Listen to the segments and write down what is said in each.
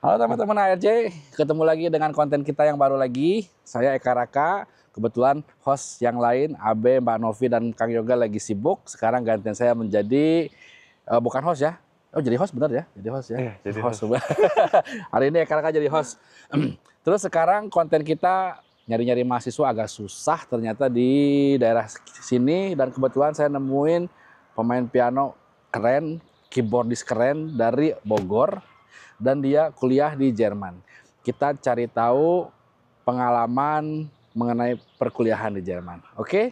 Halo teman-teman ARJ, ketemu lagi dengan konten kita yang baru lagi. Saya Eka Raka, kebetulan host yang lain, Abe, Mbak Novi, dan Kang Yoga lagi sibuk. Sekarang gantian saya menjadi, bukan host ya. Oh jadi host benar ya? Jadi host ya? Iya, jadi host. Hari ini Eka Raka jadi host. Terus sekarang konten kita nyari-nyari mahasiswa agak susah ternyata di daerah sini. Dan kebetulan saya nemuin pemain piano keren, keyboardis keren dari Bogor. Dan dia kuliah di Jerman. Kita cari tahu pengalaman mengenai perkuliahan di Jerman. Oke?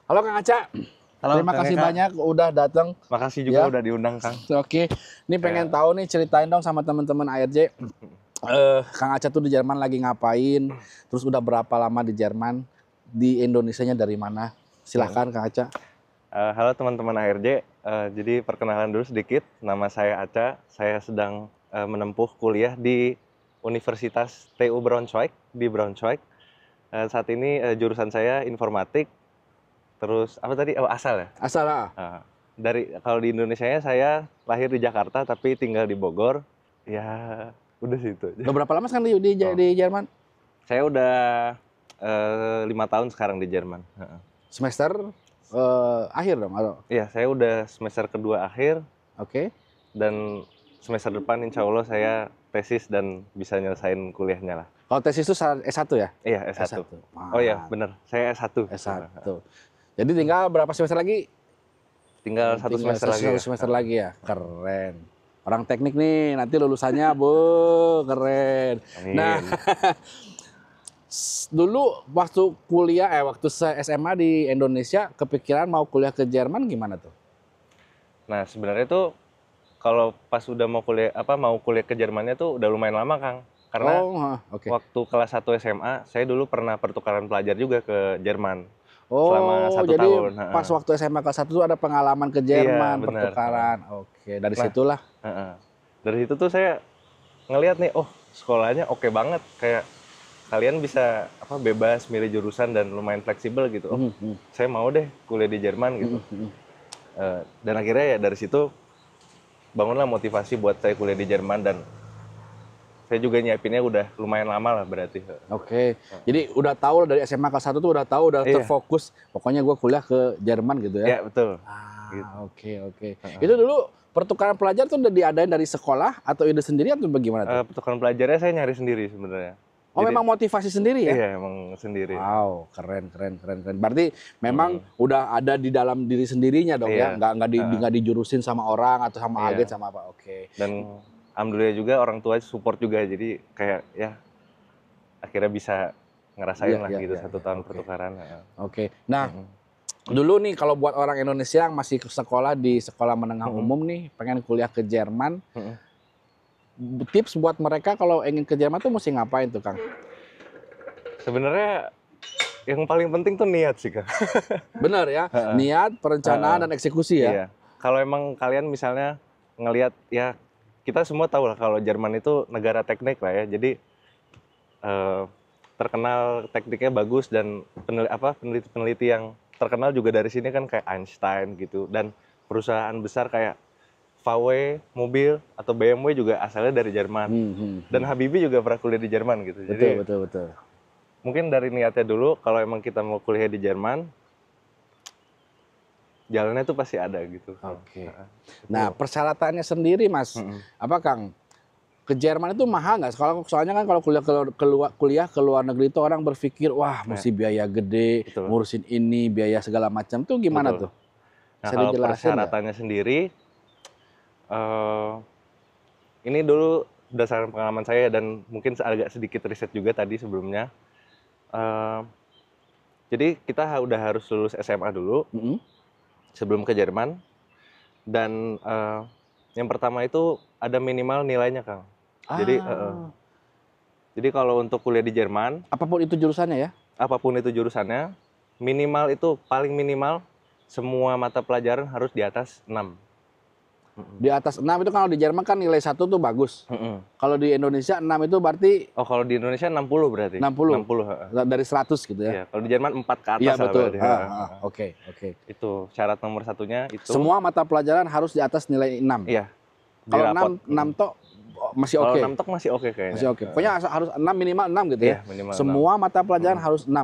Halo Kang Aca. Halo, Terima Kang kasih Eka. banyak udah datang. Makasih juga Ya. udah diundang, Kang. Oke. Ini pengen tahu nih, ceritain dong sama teman-teman ARJ. Kang Aca tuh di Jerman lagi ngapain? Terus udah berapa lama di Jerman? Di Indonesianya dari mana? Silahkan Kang Aca. Halo teman-teman ARJ. Jadi perkenalan dulu sedikit. Nama saya Aca. Saya sedang menempuh kuliah di Universitas TU Braunschweig di Braunschweig. Saat ini jurusan saya informatik. Terus apa tadi? Oh, asal ya. Asal lah. Kalau di Indonesianya saya lahir di Jakarta tapi tinggal di Bogor. Ya udah situ. Udah berapa lama sekarang di Jerman? Saya udah 5 tahun sekarang di Jerman. Semester akhir dong? Iya, saya udah semester kedua akhir. Oke. Dan semester depan insya Allah saya tesis dan bisa nyelesain kuliahnya lah. Kalau tesis itu S1 ya? Iya, S1. S1. Oh iya, bener. Saya S1. S1. Jadi tinggal berapa semester lagi? Tinggal satu semester lagi. Satu semester lagi ya? Keren. Orang teknik nih, nanti lulusannya, keren. Amin. Nah, dulu waktu kuliah, waktu SMA di Indonesia, kepikiran mau kuliah ke Jerman gimana tuh? Nah, sebenarnya tuh kalau pas udah mau kuliah ke Jermannya tuh udah lumayan lama, Kang. Karena waktu kelas 1 SMA, saya dulu pernah pertukaran pelajar juga ke Jerman. Selama 1 jadi tahun. Pas waktu SMA kelas 1 tuh ada pengalaman ke Jerman, Iya, bener. pertukaran. Oke, dari situlah. Dari situ tuh saya ngelihat nih, oh sekolahnya oke banget. Kayak kalian bisa bebas milih jurusan dan lumayan fleksibel gitu. Oh, saya mau deh kuliah di Jerman gitu. Dan akhirnya ya dari situ bangunlah motivasi buat saya kuliah di Jerman dan saya juga nyiapinnya udah lumayan lama lah berarti. Oke. Jadi udah tahu dari SMA kelas 1 tuh udah tahu, udah terfokus. Pokoknya gue kuliah ke Jerman gitu ya. Iya, betul. Oke. Itu dulu pertukaran pelajar tuh udah diadain dari sekolah atau ide sendiri atau bagaimana tuh? Pertukaran pelajarnya saya nyari sendiri sebenarnya. Oh, memang motivasi sendiri ya? Iya, emang sendiri. Wow, keren. Berarti memang udah ada di dalam diri sendirinya dong ya? Nggak dijurusin sama orang atau sama agen sama apa? Oke. Dan alhamdulillah juga orang tua support juga, jadi kayak ya akhirnya bisa ngerasain lah gitu 1 tahun pertukaran. Oke. Nah, dulu nih kalau buat orang Indonesia yang masih sekolah di sekolah menengah umum nih, pengen kuliah ke Jerman, tips buat mereka kalau ingin ke Jerman tuh mesti ngapain tuh, Kang? Sebenarnya yang paling penting tuh niat sih, Kang. Bener ya, niat, perencanaan, dan eksekusi ya? Iya. Kalau emang kalian misalnya ngelihat, ya kita semua tahu lah kalau Jerman itu negara teknik lah ya, jadi terkenal tekniknya bagus dan peneliti-peneliti yang terkenal juga dari sini kan kayak Einstein gitu, dan perusahaan besar kayak VW mobil atau BMW juga asalnya dari Jerman. Dan Habibie juga pernah kuliah di Jerman gitu. Betul. Mungkin dari niatnya dulu, kalau emang kita mau kuliah di Jerman, jalannya tuh pasti ada gitu. Oke. Nah, persyaratannya sendiri, Mas, apa Kang? Ke Jerman itu mahal nggak? Soalnya kan kalau kuliah ke luar negeri itu orang berpikir, wah mesti biaya gede, ngurusin ini, biaya segala macam. Tuh gimana tuh? Nah, kalau persyaratannya sendiri, ini dulu berdasarkan pengalaman saya dan mungkin agak sedikit riset juga tadi sebelumnya. Jadi kita udah harus lulus SMA dulu sebelum ke Jerman. Dan yang pertama itu ada minimal nilainya, Kang. Jadi kalau untuk kuliah di Jerman, apapun itu jurusannya ya? Apapun itu jurusannya, minimal itu paling minimal semua mata pelajaran harus di atas 6. Di atas 6 itu kalau di Jerman kan nilai 1 tuh bagus. Kalau di Indonesia 6 itu berarti... Oh, kalau di Indonesia 60 berarti? 60? Dari 100 gitu ya? Iya, kalau di Jerman 4 ke atas. Iya, betul. Oke. Itu syarat nomor satunya itu. Semua mata pelajaran harus di atas nilai 6? Iya. Kalau 6 toh masih Kalau oke. 6 tok masih oke kayaknya. Masih oke. Pokoknya harus 6 minimal 6 gitu ya. Iya, minimal 6. Semua mata pelajaran harus 6.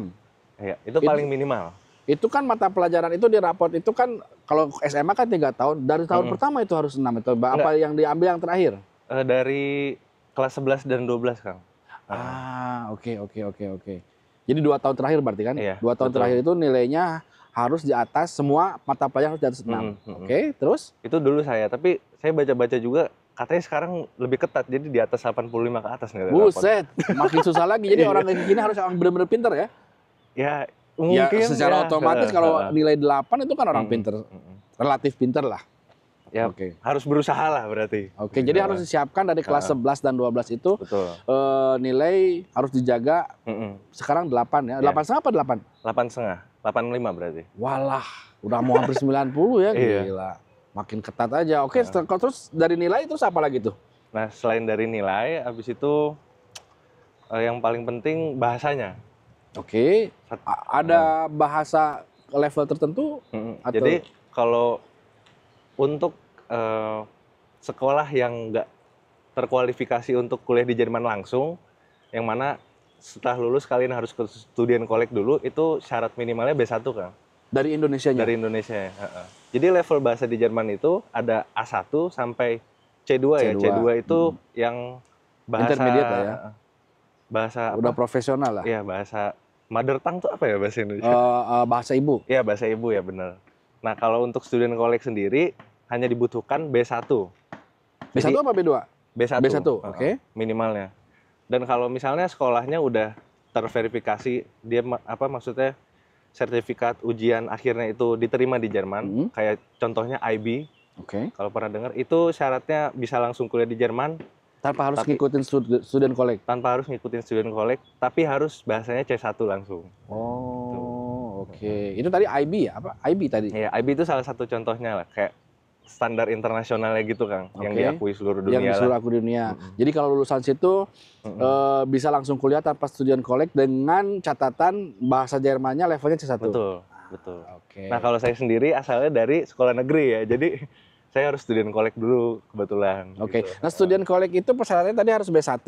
Iya, itu paling minimal. Itu kan mata pelajaran itu di raport itu kan kalau SMA kan 3 tahun, dari tahun pertama itu harus 6 itu. Apa yang diambil yang terakhir? Dari kelas 11 dan 12, Kang. Oke. Jadi 2 tahun terakhir berarti kan? Iya, 2 tahun betul. terakhir itu nilainya harus di atas, semua mata pelajaran harus di atas 6. Oke, terus? Itu dulu saya, tapi saya baca-baca juga katanya sekarang lebih ketat, jadi di atas 85 ke atas nilai raport. Buset, makin susah lagi. Jadi orang kayak gini harus orang benar-benar pinter ya? Ya, Ya, mungkin secara ya. otomatis kalau nilai 8 itu kan orang pinter. Relatif pinter lah. Ya, Oke. harus berusaha lah berarti. Oke, jadi harus disiapkan dari kelas 11 dan 12 itu Betul. nilai harus dijaga sekarang 8 ya. 8,5 apa 8? 8,5, 85 berarti. Walah, udah mau hampir 90 ya, Iya. gila. Makin ketat aja. Oke, terus dari nilai terus apa lagi tuh? Nah, selain dari nilai, habis itu yang paling penting bahasanya. Oke, ada bahasa level tertentu? Atau- Jadi kalau untuk sekolah yang nggak terkualifikasi untuk kuliah di Jerman langsung, yang mana setelah lulus kalian harus ke Studien Kolleg dulu, itu syarat minimalnya B1, Kang. Dari Indonesianya? Dari Indonesia ya. Jadi level bahasa di Jerman itu ada A1 sampai C2 ya. C2. C2 itu yang bahasa Intermediate lah ya. Bahasa Udah apa? profesional lah. Iya, bahasa mother tongue tuh apa ya bahasa Indonesia? Bahasa ibu. Iya, bahasa ibu ya, benar. Nah, kalau untuk Studien Kolleg sendiri hanya dibutuhkan B1. B1 apa B2? B1. B1, oke. Minimalnya. Dan kalau misalnya sekolahnya udah terverifikasi, dia maksudnya sertifikat ujian akhirnya itu diterima di Jerman, kayak contohnya IB. Oke. Kalau pernah dengar, itu syaratnya bisa langsung kuliah di Jerman Tanpa harus ngikutin Studien Kolleg. tanpa harus ngikutin Studien Kolleg, tapi harus bahasanya C1 langsung. Oh, oke. Itu tadi IB ya? Apa? IB tadi? Ya, IB itu salah satu contohnya lah, kayak standar internasionalnya gitu, Kang, yang Oke. diakui seluruh dunia Yang di seluruh dunia. Jadi kalau lulusan situ bisa langsung kuliah tanpa Studien Kolleg dengan catatan bahasa Jermannya levelnya C1. Betul, betul. Oke. Nah, kalau saya sendiri asalnya dari sekolah negeri ya, jadi saya harus Studien Kolleg dulu kebetulan. Oke. Gitu. Nah, Studien Kolleg itu persyaratannya tadi harus B1.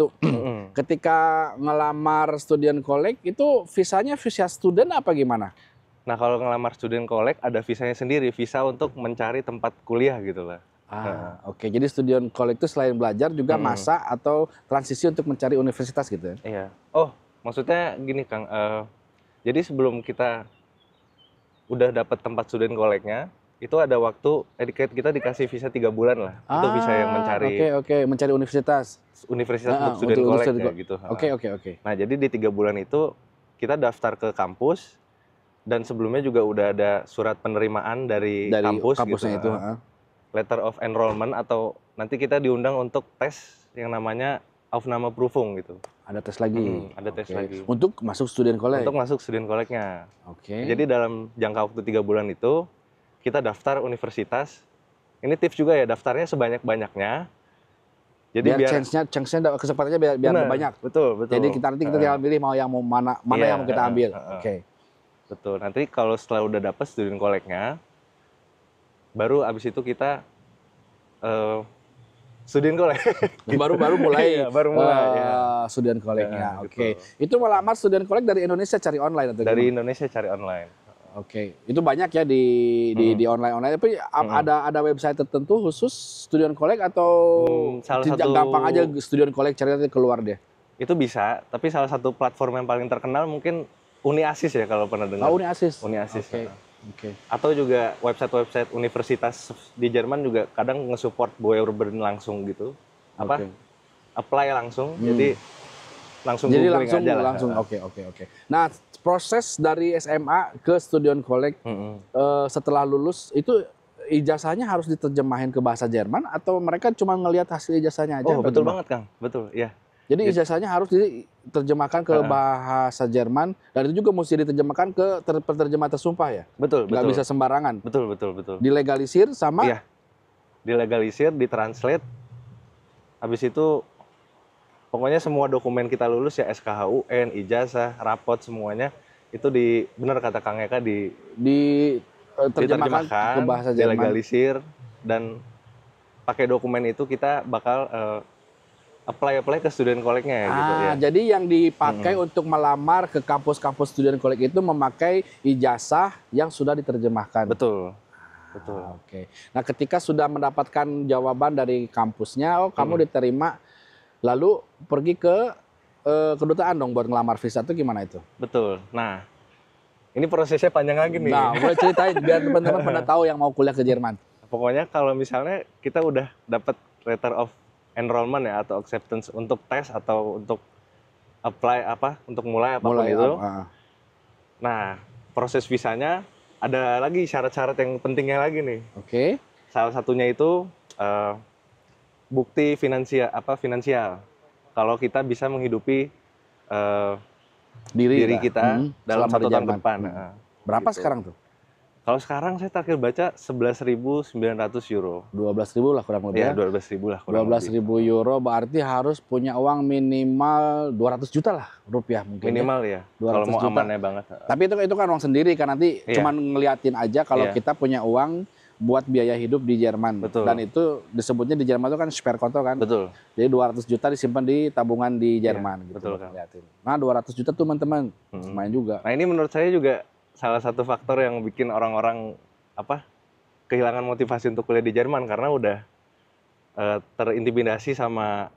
Ketika ngelamar Studien Kolleg itu visanya visa student apa gimana? Nah, kalau ngelamar Studien Kolleg ada visanya sendiri, visa untuk mencari tempat kuliah gitu lah. Oke. Jadi Studien Kolleg itu selain belajar juga masa atau transisi untuk mencari universitas gitu ya? Iya. Oh, maksudnya gini, Kang. Jadi sebelum kita udah dapat tempat Studien Kollegnya, itu ada waktu kita dikasih visa 3 bulan lah. Itu visa yang mencari Oke. Mencari universitas. universitas untuk Studien untuk Kolleg Studien ya, gitu. Oke. Nah, jadi di 3 bulan itu kita daftar ke kampus dan sebelumnya juga udah ada surat penerimaan dari kampusnya gitu. itu. Letter of enrollment atau nanti kita diundang untuk tes yang namanya Aufnahmeprüfung gitu. Ada tes lagi. Ada tes Oke. lagi. Untuk masuk Studien Kolleg. Untuk masuk Studien Kollegnya. Oke. Jadi dalam jangka waktu 3 bulan itu kita daftar universitas. Ini tips juga ya, daftarnya sebanyak-banyaknya. Jadi biar chance-nya kesempatannya biar Benar, banyak. Betul. Jadi kita tinggal pilih mau mana Iya, yang mau kita ambil. Oke. Betul. Nanti kalau setelah udah dapet Studien Kollegnya, baru abis itu kita Studien Kolleg. Baru mulai. Iya, baru mulai. Studien Kollegnya. Oke. Gitu. Itu melamar Studien Kolleg dari Indonesia cari online atau Dari gimana? Indonesia cari online. Oke. Itu banyak ya di online. Tapi ada website tertentu khusus Studien Kolleg atau salah tidak satu- gampang aja Studien Kolleg cari nanti keluar deh. Itu bisa, tapi salah satu platform yang paling terkenal mungkin Uniasis ya kalau pernah dengar. Uniasis. Uniasis. Oke. Atau juga website-website universitas di Jerman juga kadang nge-support Bewerben langsung gitu. Oke. Apply langsung. Jadi langsung Jadi googling aja lah. langsung. Oke. Nah, proses dari SMA ke Studien Kolleg setelah lulus itu ijazahnya harus diterjemahin ke bahasa Jerman atau mereka cuma ngelihat hasil ijazahnya aja? Oh, betul bagaimana? banget, Kang. Betul, iya. Jadi ijazahnya harus diterjemahkan ke bahasa Jerman dan itu juga mesti diterjemahkan ke penerjemah tersumpah ya? Betul. Nggak bisa sembarangan. Betul. Dilegalisir sama? Iya. Dilegalisir, ditranslate. Habis itu pokoknya semua dokumen kita lulus ya, SKHUN, ijazah, rapot semuanya itu benar kata Kang Eka Diterjemahkan ke bahasa Jerman. dilegalisir, dan pakai dokumen itu kita bakal apply ke student college-nya ya gitu ya. Jadi yang dipakai untuk melamar ke kampus-kampus student college itu memakai ijazah yang sudah diterjemahkan. Betul. Betul. Oke. Nah, ketika sudah mendapatkan jawaban dari kampusnya, oh kamu diterima, lalu pergi ke kedutaan dong buat ngelamar visa itu gimana itu? Betul. Nah, ini prosesnya panjang lagi nih. Nah, boleh ceritain biar teman-teman pada tahu yang mau kuliah ke Jerman. Pokoknya kalau misalnya kita udah dapat letter of enrollment ya atau acceptance untuk tes atau untuk apply untuk mulai apapun itu. Nah, proses visanya ada lagi syarat-syarat yang pentingnya lagi nih. Oke. Salah satunya itu bukti finansial. Kalau kita bisa menghidupi diri kita dalam 1 tahun ke depan. Berapa gitu. sekarang tuh? Kalau sekarang saya terakhir baca 11.900 euro. 12.000 lah kurang lebih. Iya, 12.000 lah kurang 12.000 euro berarti harus punya uang minimal 200 juta lah rupiah mungkin. Minimal ya. Kalau mau juta. amannya banget. Tapi itu kan uang sendiri kan, nanti cuman ngeliatin aja kalau kita punya uang buat biaya hidup di Jerman. Betul. Dan itu disebutnya di Jerman itu kan Sparkonto kan. Betul. Jadi 200 juta disimpan di tabungan di Jerman gitu. Betul kan. Nah, 200 juta tuh teman-teman. Lumayan juga. Nah, ini menurut saya juga salah satu faktor yang bikin orang-orang kehilangan motivasi untuk kuliah di Jerman karena udah terintimidasi sama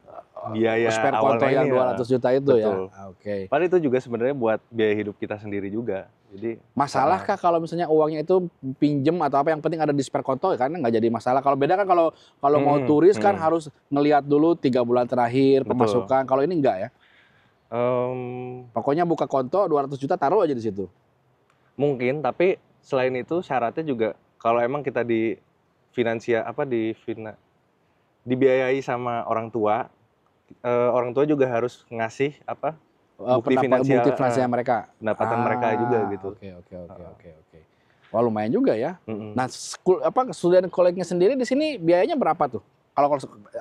biaya Sparkonto awalnya yang 200 juta itu. Betul. Ya. Oke. Padahal itu juga sebenarnya buat biaya hidup kita sendiri juga. Jadi masalahkah kalau misalnya uangnya itu pinjem atau apa, yang penting ada di Sparkonto karena nggak jadi masalah. Kalau beda kan kalau mau turis kan harus ngelihat dulu 3 bulan terakhir pemasukan. Kalau ini enggak ya. Pokoknya buka konto 200 juta taruh aja di situ. Mungkin, tapi selain itu syaratnya juga kalau emang kita dibiayai sama orang tua juga harus ngasih bukti finansial mereka, pendapatan mereka juga gitu. Oke. Wah, lumayan juga ya. Nah, student college-nya sendiri di sini biayanya berapa tuh? Kalau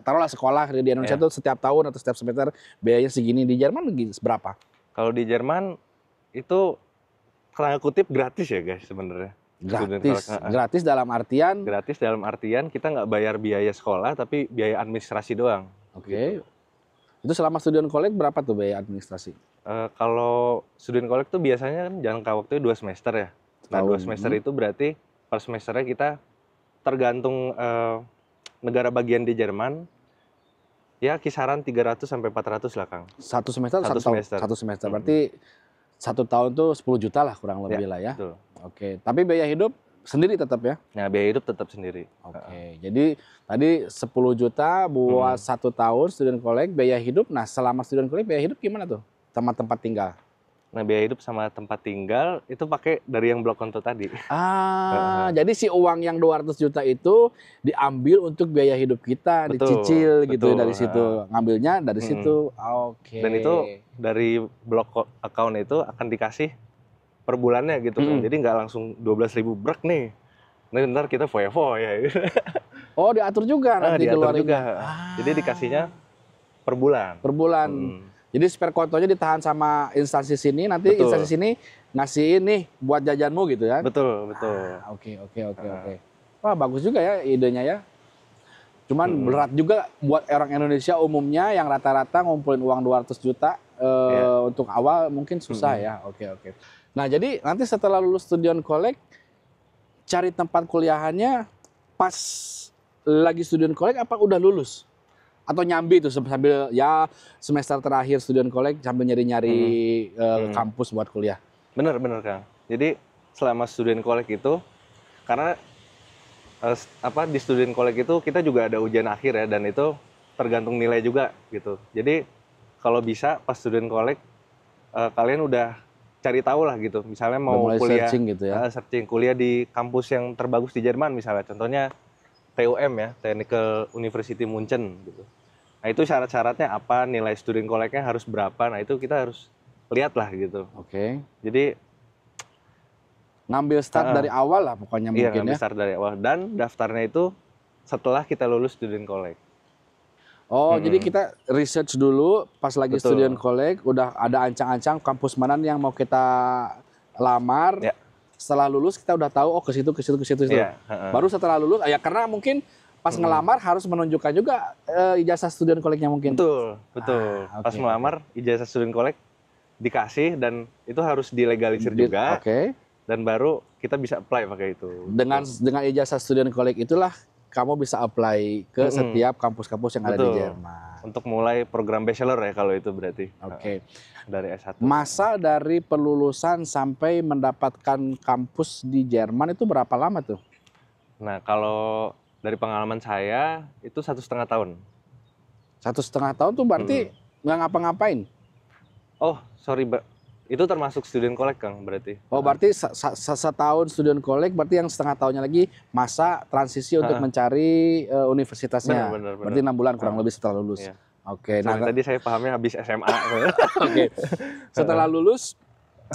taruhlah sekolah di Indonesia tuh setiap tahun atau setiap semester biayanya segini, di Jerman berapa? Kalau di Jerman itu tanda kutip gratis ya guys sebenarnya. Gratis dalam artian? Gratis dalam artian kita nggak bayar biaya sekolah tapi biaya administrasi doang. Oke. Gitu. Itu selama student college berapa tuh biaya administrasi? Kalau student college tuh biasanya kan jangka waktunya 2 semester ya. Nah, 2 semester itu berarti per semesternya kita tergantung negara bagian di Jerman ya kisaran 300 sampai 400 lah Kang. Satu semester. Berarti 1 tahun tuh 10 juta lah kurang lebih lah ya. Betul. Oke, tapi biaya hidup sendiri tetap ya? Nah, biaya hidup tetap sendiri. Oke, jadi tadi 10 juta buat 1 tahun student college, biaya hidup. Nah, selama student college biaya hidup gimana tuh? Sama tempat tinggal? Nah, biaya hidup sama tempat tinggal itu pakai dari yang blok konto tadi. Jadi si uang yang 200 juta itu diambil untuk biaya hidup kita, dicicil gitu dari situ. Ngambilnya dari situ. Oke. Dan itu dari blok account itu akan dikasih per bulannya gitu kan. Jadi nggak langsung 12.000 brek nih. Nah, ntar kita foya-foya. Oh, diatur juga nanti diatur juga. Jadi dikasihnya per bulan. Per bulan. Jadi spare kontonya ditahan sama instansi sini, nanti instansi sini ngasih ini buat jajanmu gitu kan? Betul. Oke. Wah, bagus juga ya idenya ya. Cuman berat juga buat orang Indonesia umumnya yang rata-rata ngumpulin uang 200 juta untuk awal mungkin susah ya. Oke. Nah, jadi nanti setelah lulus student college, cari tempat kuliahannya pas lagi student college apa udah lulus? Atau nyambi tuh sambil ya semester terakhir student college sambil nyari-nyari kampus buat kuliah. Bener Kang. Jadi selama student college itu karena di student college itu kita juga ada ujian akhir ya, dan itu tergantung nilai juga gitu. Jadi kalau bisa pas student college kalian udah cari tahu lah gitu. Misalnya mau kuliah searching gitu ya. Searching kuliah di kampus yang terbagus di Jerman misalnya. Contohnya TUM ya, Technical University München gitu. Nah, itu syarat-syaratnya apa, nilai student college-nya harus berapa. Nah, itu kita harus lihat lah gitu. Oke. Jadi ngambil start dari awal lah pokoknya mungkin ya. Iya, ngambil start dari awal, dan daftarnya itu setelah kita lulus student college. Oh, jadi kita research dulu pas lagi student college, udah ada ancang-ancang kampus mana yang mau kita lamar. Setelah lulus kita udah tahu ke situ. Baru setelah lulus ya, karena mungkin pas ngelamar harus menunjukkan juga ijazah student collect-nya mungkin. Betul, betul. Pas melamar ijazah student collect dikasih dan itu harus dilegalisir juga. Dan baru kita bisa apply pakai itu. Dengan ijazah student collect itulah kamu bisa apply ke setiap kampus-kampus yang ada di Jerman. Untuk mulai program bachelor ya kalau itu berarti. Dari S1. Masa dari pelulusan sampai mendapatkan kampus di Jerman itu berapa lama tuh? Nah, kalau dari pengalaman saya itu 1,5 tahun. 1,5 tahun tuh berarti nggak ngapa-ngapain? Oh, sorry, itu termasuk student collect, Kang, berarti. Oh, berarti setahun student collect, berarti yang setengah tahunnya lagi masa transisi untuk mencari universitasnya. Benar. Berarti 6 bulan kurang lebih setelah lulus. Iya. Oke. Nah, tadi saya pahamnya habis SMA. Oke. Setelah lulus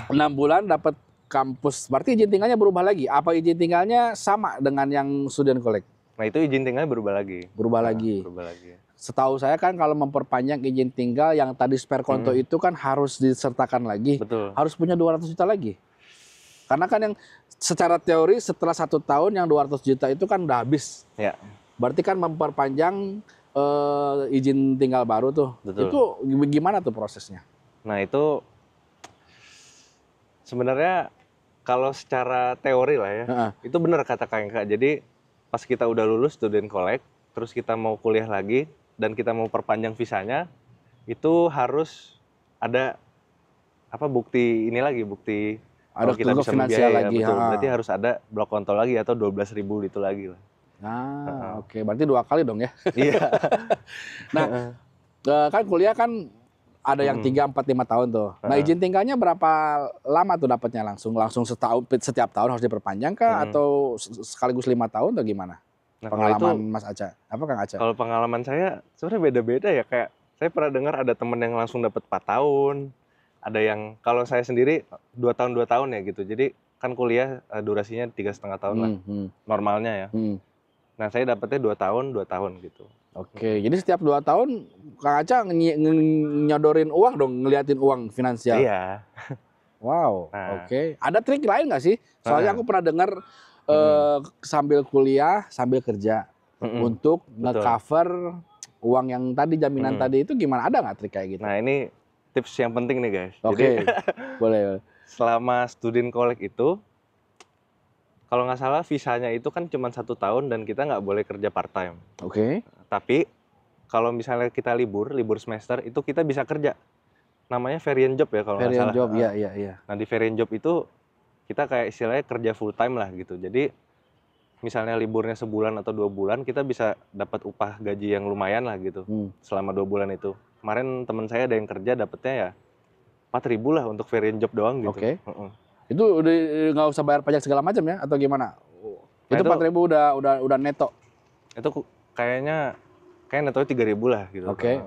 6 bulan dapat kampus, berarti izin tinggalnya berubah lagi. Apa izin tinggalnya sama dengan yang student collect? Nah, itu izin tinggalnya berubah lagi. Berubah lagi. Setahu saya kan kalau memperpanjang izin tinggal yang tadi spare konto itu kan harus disertakan lagi. Betul. Harus punya 200 juta lagi. Karena kan yang secara teori setelah 1 tahun yang 200 juta itu kan udah habis. Ya. Berarti kan memperpanjang izin tinggal baru tuh. Betul. Itu gimana tuh prosesnya? Nah, itu sebenarnya kalau secara teori lah ya, itu benar kata Kang Eka. Jadi pas kita udah lulus student collect, terus kita mau kuliah lagi, dan kita mau perpanjang visanya, itu harus ada bukti ini lagi, bukti ada kita bisa finansial lagi. Betul. Berarti harus ada blok konto lagi atau 12.000 itu lagi lah. Oke. Berarti 2 kali dong ya. Iya. Nah, kan kuliah kan ada yang 3, 4, 5 tahun tuh. Nah, izin tinggalnya berapa lama tuh dapatnya langsung setahun, setiap tahun harus diperpanjang kah atau sekaligus 5 tahun atau gimana? Nah, pengalaman itu, Mas Aca, apa Kang Aca? Kalau pengalaman saya sebenarnya beda-beda ya, kayak saya pernah dengar ada temen yang langsung dapat 4 tahun, ada yang kalau saya sendiri 2 tahun ya gitu. Jadi kan kuliah durasinya 3,5 tahun lah normalnya ya. Nah, saya dapetnya 2 tahun gitu. Oke, jadi setiap 2 tahun Kang Aca nyodorin uang dong, ngeliatin uang finansial. Iya. Wow, oke. Ada trik lain nggak sih? Soalnya aku pernah dengar sambil kuliah, sambil kerja untuk nge-cover uang yang tadi, jaminan tadi itu gimana? Ada nggak trik kayak gitu? Nah, ini tips yang penting nih guys. Oke, boleh. Selama student collect itu, kalau nggak salah visanya itu kan cuma 1 tahun dan kita nggak boleh kerja part time. Oke. Tapi kalau misalnya kita libur semester itu kita bisa kerja. Namanya variant job ya kalau nggak salah. Variant job, iya. Nah, di variant job itu kita kayak istilahnya kerja full time lah gitu. Jadi misalnya liburnya sebulan atau 2 bulan, kita bisa dapat upah gaji yang lumayan lah gitu selama 2 bulan itu. Kemarin teman saya ada yang kerja dapetnya ya 4.000 lah untuk variant job doang gitu. Oke. Itu udah nggak usah bayar pajak segala macam ya atau gimana? Nah, itu 4.000 udah neto. Itu kayaknya netonya 3.000 lah gitu. Oke.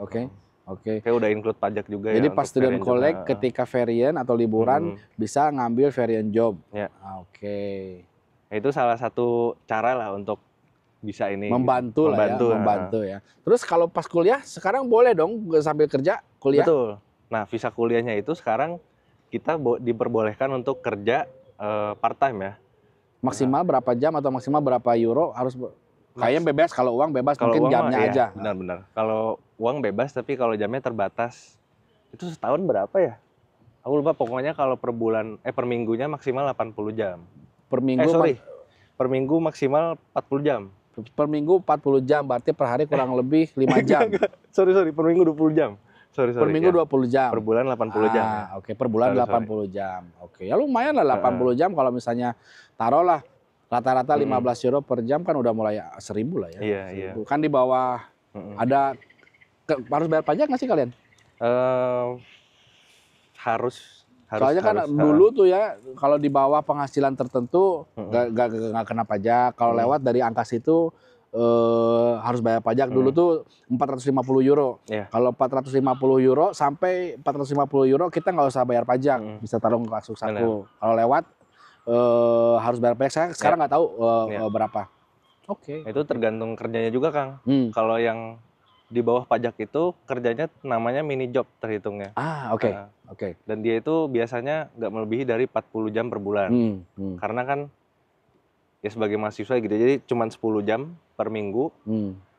Kayak udah include pajak juga. Jadi pas student collect ketika variant atau liburan bisa ngambil variant job. Ya. Oke. Itu salah satu cara lah untuk bisa ini membantu ya. Terus kalau pas kuliah sekarang boleh dong sambil kerja kuliah? Betul. Nah, visa kuliahnya itu sekarang kita diperbolehkan untuk kerja part time ya. Maksimal berapa jam atau maksimal berapa euro harus? Kayaknya bebas, kalau uang bebas, kalau mungkin uang jamnya iya, aja. Benar. Kalau uang bebas, tapi kalau jamnya terbatas. Itu setahun berapa ya? Aku lupa, pokoknya kalau per minggunya maksimal 80 jam. Per minggu? Per minggu maksimal 40 jam. Per minggu 40 jam, berarti per hari kurang lebih 5 jam. Sorry, per minggu 20 jam. Sorry, per minggu ya. 20 jam. Per bulan 80 jam. Ya. Oke, per bulan 80 jam. Oke, ya lumayan lah 80 jam kalau misalnya taruhlah rata-rata 15 euro per jam kan udah mulai 1.000 lah ya. Iya. Kan di bawah ada harus bayar pajak nggak sih kalian? Harus. Soalnya kan dulu tuh ya kalau di bawah penghasilan tertentu nggak kena pajak. Kalau lewat dari angka situ harus bayar pajak. Dulu tuh 450 euro. Yeah. Kalau 450 euro sampai 450 euro kita nggak usah bayar pajak. Bisa taruh ke saku. Kalau lewat harus bayar pajak. Saya sekarang nggak tahu berapa. Oke. Itu tergantung kerjanya juga, Kang. Kalau yang di bawah pajak itu kerjanya namanya mini job terhitungnya. Oke. Dan dia itu biasanya nggak melebihi dari 40 jam per bulan. Karena kan ya sebagai mahasiswa gitu. Jadi cuma 10 jam per minggu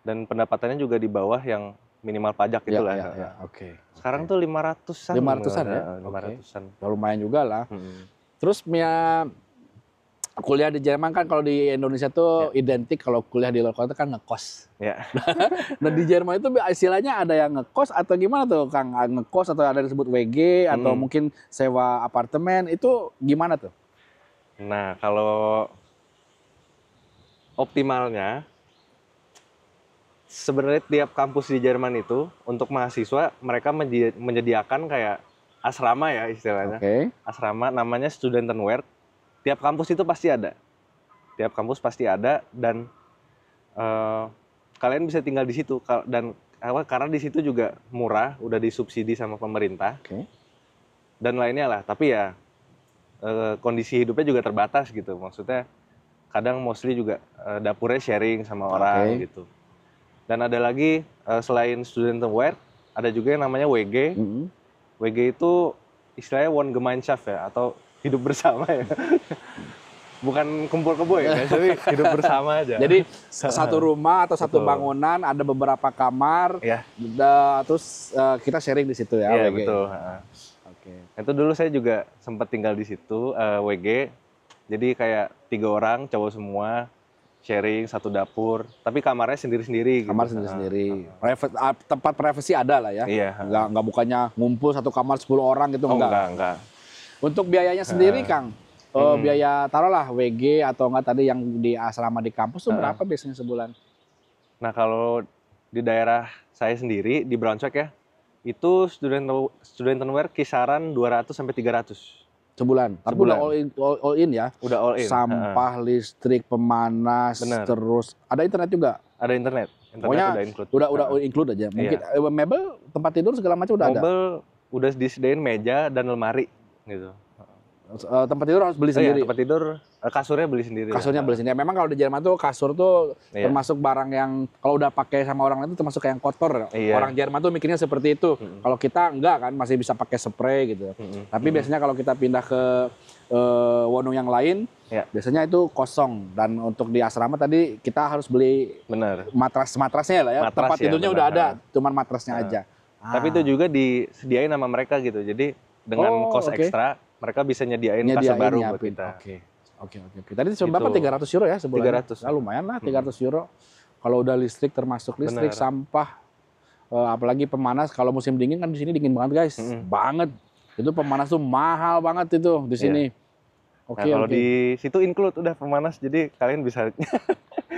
dan pendapatannya juga di bawah yang minimal pajak itulah. Ya. Oke. Sekarang tuh 500-an. 500-an ya? 500-an. Ya, lumayan juga lah. Terus Mia kuliah di Jerman kan kalau di Indonesia tuh identik kalau kuliah di luar kota kan ngekos. Ya. Nah di Jerman itu istilahnya ada yang ngekos atau gimana tuh Kang? Ngekos atau ada yang disebut WG atau mungkin sewa apartemen itu gimana tuh? Nah kalau optimalnya sebenarnya tiap kampus di Jerman itu untuk mahasiswa mereka menyediakan kayak asrama ya istilahnya. Asrama namanya Studentenwerk. Tiap kampus itu pasti ada. Tiap kampus pasti ada dan kalian bisa tinggal di situ dan karena di situ juga murah, udah disubsidi sama pemerintah. Dan lainnya lah. Tapi ya kondisi hidupnya juga terbatas gitu. Maksudnya kadang mostly juga dapurnya sharing sama orang gitu. Dan ada lagi selain Studentenwerk, ada juga yang namanya WG. WG itu istilahnya Wohngemeinschaft ya, atau hidup bersama ya. Bukan kumpul kebo ya guys, tapi hidup bersama aja. Jadi satu rumah atau satu bangunan ada beberapa kamar, terus kita sharing di situ ya. Iya betul. Itu dulu saya juga sempat tinggal di situ WG. Jadi kayak 3 orang cowok semua sharing satu dapur, tapi kamarnya sendiri-sendiri. Kamar sendiri-sendiri. Tempat privasi ada lah ya. Iya. Nggak bukannya ngumpul satu kamar 10 orang gitu enggak. Untuk biayanya sendiri Kang, biaya taruhlah WG atau enggak tadi yang di asrama di kampus tuh berapa biasanya sebulan? Nah kalau di daerah saya sendiri di Braunschweig ya, itu Studentenwerk kisaran 200 sampai 300. Sebulan. Tapi udah all in ya. Udah all in. Sampah, listrik, pemanas, terus ada internet juga. Ada internet. Pokoknya udah include aja. Mungkin mebel, tempat tidur segala macam udah ada. Mebel udah disediain meja dan lemari gitu. Tempat tidur harus beli sendiri. Tempat tidur kasurnya beli sendiri. Kasurnya beli sendiri. Memang kalau di Jerman tuh kasur tuh termasuk barang yang kalau udah pakai sama orang lain itu termasuk yang kotor. Orang Jerman tuh mikirnya seperti itu. Kalau kita enggak kan, masih bisa pakai spray gitu. Tapi biasanya kalau kita pindah ke Wohnung yang lain, biasanya itu kosong. Dan untuk di asrama tadi kita harus beli matrasnya lah ya. Tempat tidurnya udah ada, cuman matrasnya aja. Tapi itu juga disediain sama mereka gitu. Jadi dengan kos ekstra mereka bisa nyediain kasur baru buat kita. Oke. Tadi berapa? 300 euro ya sebulan? 300. Nah, lumayan lah 300 euro. Kalau udah listrik termasuk listrik, sampah, apalagi pemanas. Kalau musim dingin kan di sini dingin banget guys, banget. Itu pemanas tuh mahal banget itu di sini. Kalau di situ include udah pemanas, jadi kalian bisa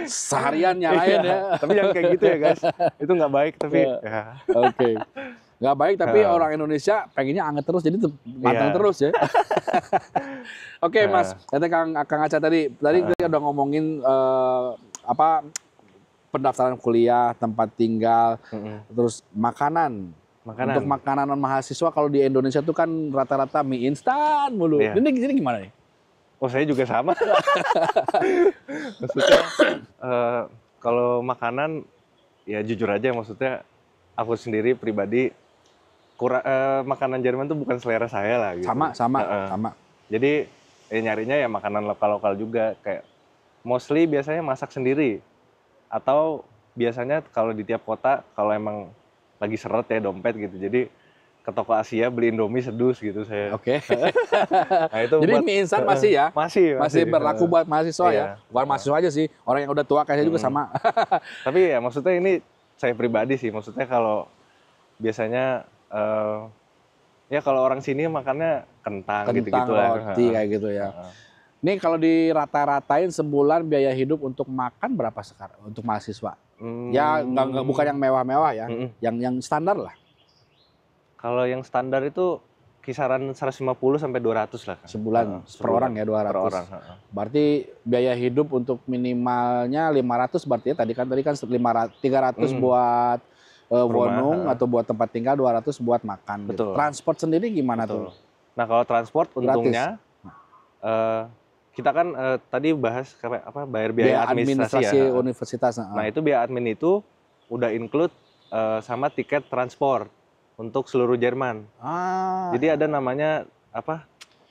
seharian nyalain ya. Tapi jangan kayak gitu ya guys. Itu nggak baik tapi. Nggak baik, tapi orang Indonesia pengennya anget terus, jadi matang terus ya. Oke, Mas, kata Kang Aca tadi kita udah ngomongin pendaftaran kuliah, tempat tinggal, terus makanan. Untuk makanan mahasiswa kalau di Indonesia tuh kan rata-rata mie instan mulu. Ini gimana nih? Oh, saya juga sama. Maksudnya kalau makanan ya jujur aja, maksudnya aku sendiri pribadi makanan Jerman tuh bukan selera saya lah gitu. Sama. Jadi nyarinya ya makanan lokal-lokal juga, kayak mostly biasanya masak sendiri. Atau biasanya kalau di tiap kota kalau emang lagi seret ya dompet gitu. Jadi ke toko Asia beli Indomie sedus gitu saya. Nah, itu jadi mie instan masih ya? Masih berlaku buat mahasiswa ya? Bukan mahasiswa aja sih, orang yang udah tua kayaknya juga sama. Tapi ya maksudnya ini saya pribadi sih, maksudnya kalau biasanya ya kalau orang sini makannya kentang gitu-gitu lah. Roti kayak gitu ya. Ini kalau dirata-ratain sebulan biaya hidup untuk makan berapa sekarang untuk mahasiswa? Ya bukan yang mewah-mewah ya, yang standar lah. Kalau yang standar itu kisaran 150 sampai 200 lah. Sebulan per orang ya 200. Per orang. Berarti biaya hidup untuk minimalnya 500 berarti ya tadi kan 300 buat Wohnung atau buat tempat tinggal, 200 buat makan. Betul. Gitu. Transport sendiri gimana tuh? Nah, kalau transport untungnya kita kan tadi bahas bayar biaya administrasi ya. Universitas. Nah, itu biaya admin itu udah include sama tiket transport untuk seluruh Jerman. Jadi ada namanya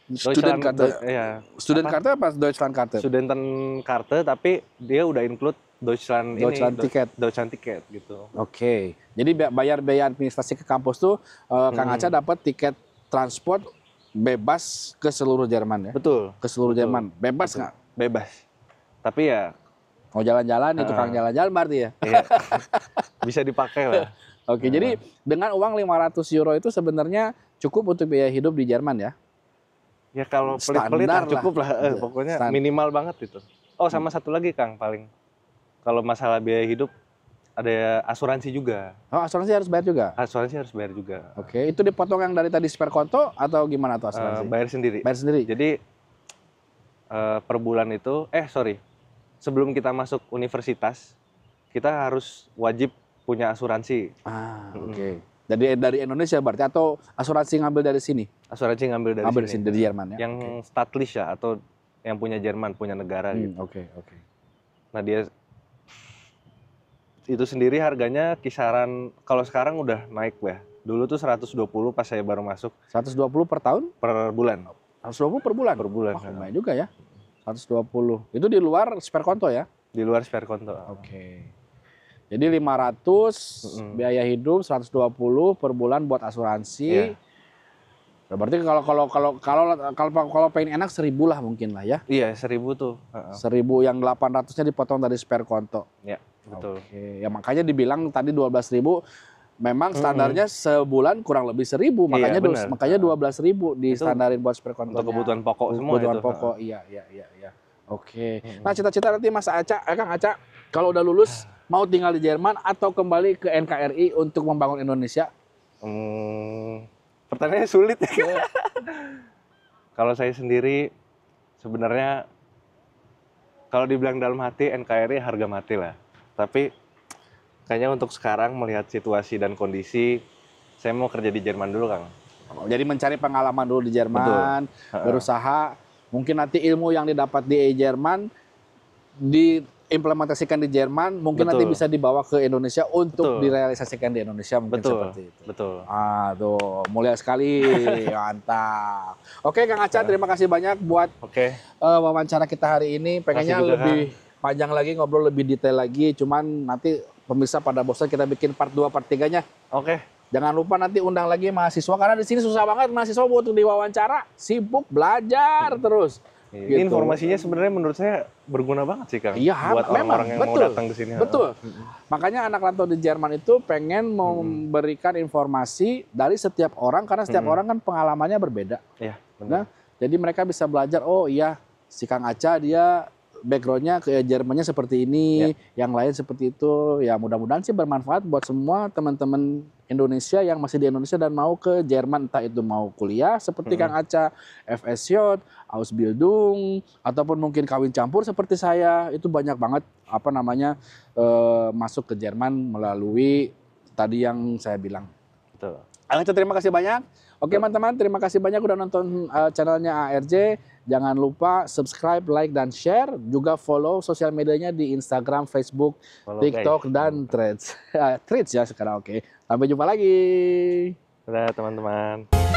Studenkarte. Ya, Studenkarte apa Deutschlandkarte? Studentenkarte, tapi dia udah include Deutschland ticket. Deutschland ticket gitu. Oke. Jadi bayar biaya administrasi ke kampus tuh Kang Aca dapat tiket transport bebas ke seluruh Jerman ya? Betul. Ke seluruh Jerman. Bebas nggak? Bebas. Tapi ya Mau jalan-jalan itu Kang jalan-jalan berarti ya? iya, bisa dipakai lah. Oke, jadi dengan uang 500 euro itu sebenarnya cukup untuk biaya hidup di Jerman ya? Ya kalau pelit-pelit Standar cukup lah. Pokoknya minimal banget itu. Oh sama satu lagi Kang paling. Kalau masalah biaya hidup ada asuransi juga. Oh, asuransi harus bayar juga? Asuransi harus bayar juga. Oke, itu dipotong yang dari tadi spare konto atau gimana tuh asuransi? Bayar sendiri. Bayar sendiri? Jadi per bulan itu, sebelum kita masuk universitas, kita harus wajib punya asuransi. Oke. Dari Indonesia berarti atau asuransi ngambil dari sini? Asuransi ngambil dari sini. Dari Jerman ya? Yang staatlich ya, atau yang punya Jerman, punya negara gitu. Oke. Nah dia itu sendiri harganya kisaran, kalau sekarang udah naik ya. Dulu tuh 120 pas saya baru masuk. 120 per tahun? Per bulan. 120 per bulan? Per bulan. Wah, lumayan juga ya. 120. Itu di luar spare konto ya? Di luar spare konto. Oke. Jadi 500 biaya hidup, 120 per bulan buat asuransi. Yeah. Berarti kalau pengen enak 1.000 lah mungkin lah ya. Iya, 1.000 tuh. 1.000 yang 800-nya dipotong dari spare konto. Ya, betul. Oke. Ya makanya dibilang tadi 12.000. Memang standarnya sebulan kurang lebih 1.000, makanya makanya 12.000 distandarin buat spare konto. Untuk kebutuhan pokok semua kebutuhan pokok, iya. Oke. Nah, cita-cita nanti Mas Aca, Kang Aca, kalau udah lulus mau tinggal di Jerman atau kembali ke NKRI untuk membangun Indonesia? Pertanyaannya sulit ya. Kalau saya sendiri sebenarnya kalau dibilang dalam hati NKRI harga mati lah. Tapi kayaknya untuk sekarang melihat situasi dan kondisi, saya mau kerja di Jerman dulu, Kang. Jadi mencari pengalaman dulu di Jerman, berusaha, mungkin nanti ilmu yang didapat di Jerman diimplementasikan di Jerman, mungkin nanti bisa dibawa ke Indonesia untuk direalisasikan di Indonesia, mungkin seperti itu. Betul. Tuh, mulia sekali, mantap. Oke, Kang Aca, terima kasih banyak buat wawancara kita hari ini. Pengennya lebih panjang lagi, ngobrol lebih detail lagi, cuman nanti pemirsa pada bosan kita bikin part 2, part 3-nya. Oke. Jangan lupa nanti undang lagi mahasiswa, karena di sini susah banget mahasiswa untuk diwawancara, sibuk belajar terus. Gitu. Informasinya sebenarnya menurut saya berguna banget sih, Kang. Iya, buat orang-orang yang mau datang ke sini. Betul. Makanya anak rantau di Jerman itu pengen memberikan informasi dari setiap orang, karena setiap orang kan pengalamannya berbeda. Iya, benar. Nah, jadi mereka bisa belajar, oh iya, si Kang Aca dia backgroundnya ke Jermannya seperti ini, yang lain seperti itu. Ya mudah-mudahan sih bermanfaat buat semua teman-teman Indonesia yang masih di Indonesia dan mau ke Jerman, entah itu mau kuliah seperti Kang Aca, FSJ, Ausbildung, ataupun mungkin kawin campur seperti saya. Itu banyak banget masuk ke Jerman melalui tadi yang saya bilang. Betul. Kang Aca, terima kasih banyak. Oke teman-teman, terima kasih banyak udah nonton channelnya ARJ. Jangan lupa subscribe, like, dan share. Juga follow sosial medianya di Instagram, Facebook, TikTok, dan Threads. Threads ya sekarang, oke. Sampai jumpa lagi. Dadah teman-teman.